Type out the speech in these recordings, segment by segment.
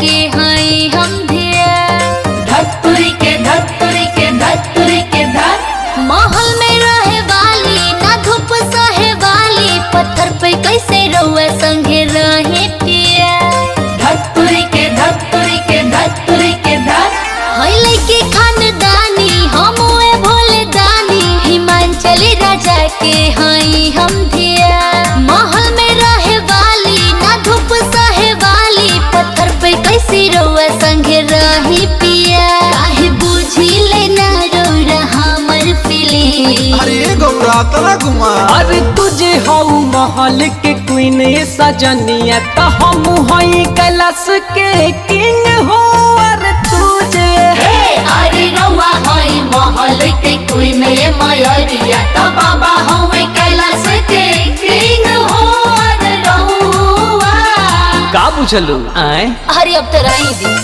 के हाई हम धिया। धत्तुरी के धत्तुरी के धत्तुरी के धत। महल में रहे वाली ना धूप सहे वाली, पत्थर पे कैसे रहुआ संगे रहे पिया। धत्तुरी के धत्तुरी के धत्तुरी के धत। हईले के खानदानी हम हुए भोले दानी, हिमांचली राजा के हाई हम धिया। महल में रहे वाली ना धूप सहे वाली, पत्थर पे कैसे रहुआ संगे रही पिया। काहे बुझी लेना रौरा हमर फीलिंग। अरे गौरा तला घुमा। अरे तुझे हऊ महल के क्वीन सजनिया, तो हम हई कैलाश के किंग हो। अरे तुझे अरे रउआ हई महल के कोई में मयरिया, तो बाबा हवे कैलाश के किंग हो। अरे रउआ का बुझलू आए। अरे अब तो रही दी।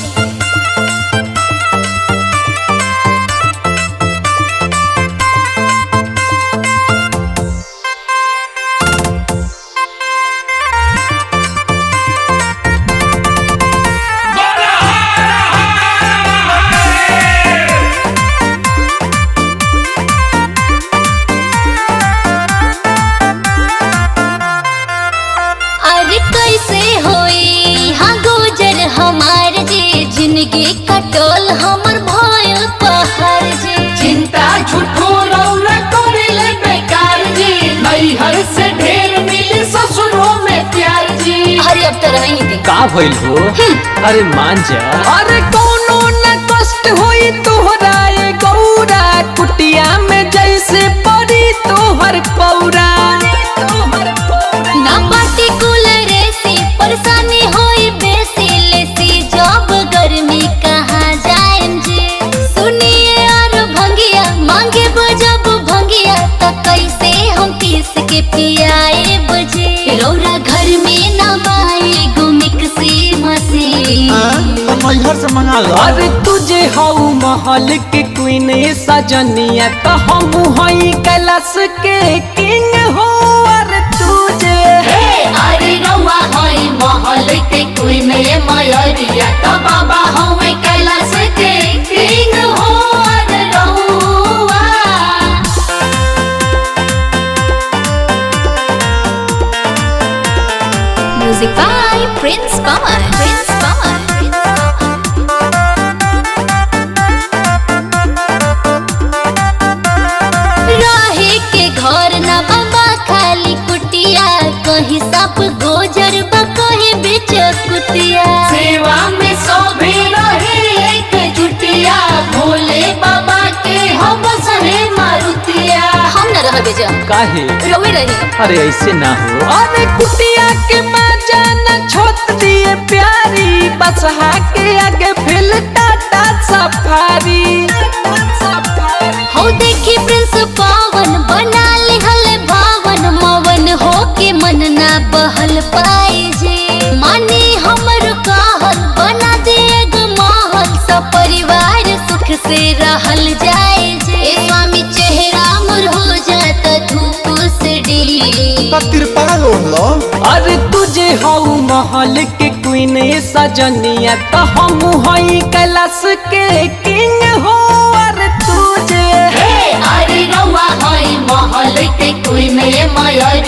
अरे कैसे होई हाँ गुजर हमार जी, जिंदगी कटोल हमर भयल पहाड़ जी। चिंता झूठो रौला करेले बेकार जी, नैहर से ढेर मिले ससुरों में प्यार जी। अरे अब तो रही दी। का भइल हो। अरे मान जा। अरे कोनो न कष्ट होई तोहरा ए गौरा, कुटिया में जैसे पड़ी तोहर पौरा। ना पार्टी कूलर ऐसी परेशानी होई बेसी, लेसी जब गर्मी कहाँ जाएम जी। सुनिए और भंगिया मांगे जब भंगिया, तो कैसे हम पीस के पियाए बजे। रौरा घर में ना बाई गुमिक सी मसी। तो नैहर से मंगा लो। अरे तुझे हऊ महल के क्वीन सजनिया, तो हम हई कैलाश के किंग हो। अरे तुझे अरे रउआ हई महल के कोई में मयरिया, तो बाबा हवे कैलाश के किंग हो। अरे रउआ music by Prince Pawan. Prince Pawan. रहे के घर ना बाबा खाली कुटिया, कहीं साप गोजर बा कहीं बेच कुतिया। सेवा में सभी रहे एक जुटिया, भोले बाबा के हम सहे मारुतिया। हम न रह बेजा काहे। रोवे रही। अरे ऐसे ना हो। अरे कुटिया के माजा न छोट दिए प्यारी, बसहा के आगे फिल टाटा सफारी। हो देखी प्रिंस पवन बना ले हले भावन, मवन हो के मन ना बहल पाए जे। माने हमर कहल बना दे एगो महल, सब परिवार सुख से रहल जाए जे। ए स्वामी चेहरा मोर हो जाता धूप से डी। तो तिरपाल ओढ़ लो। अरे तुझे हऊ महल के क्वीन सजनिया, तो हम हई कैलाश के किंग हो। अरे तुझे अरे रउआ हई महल के कोई में मयरिया,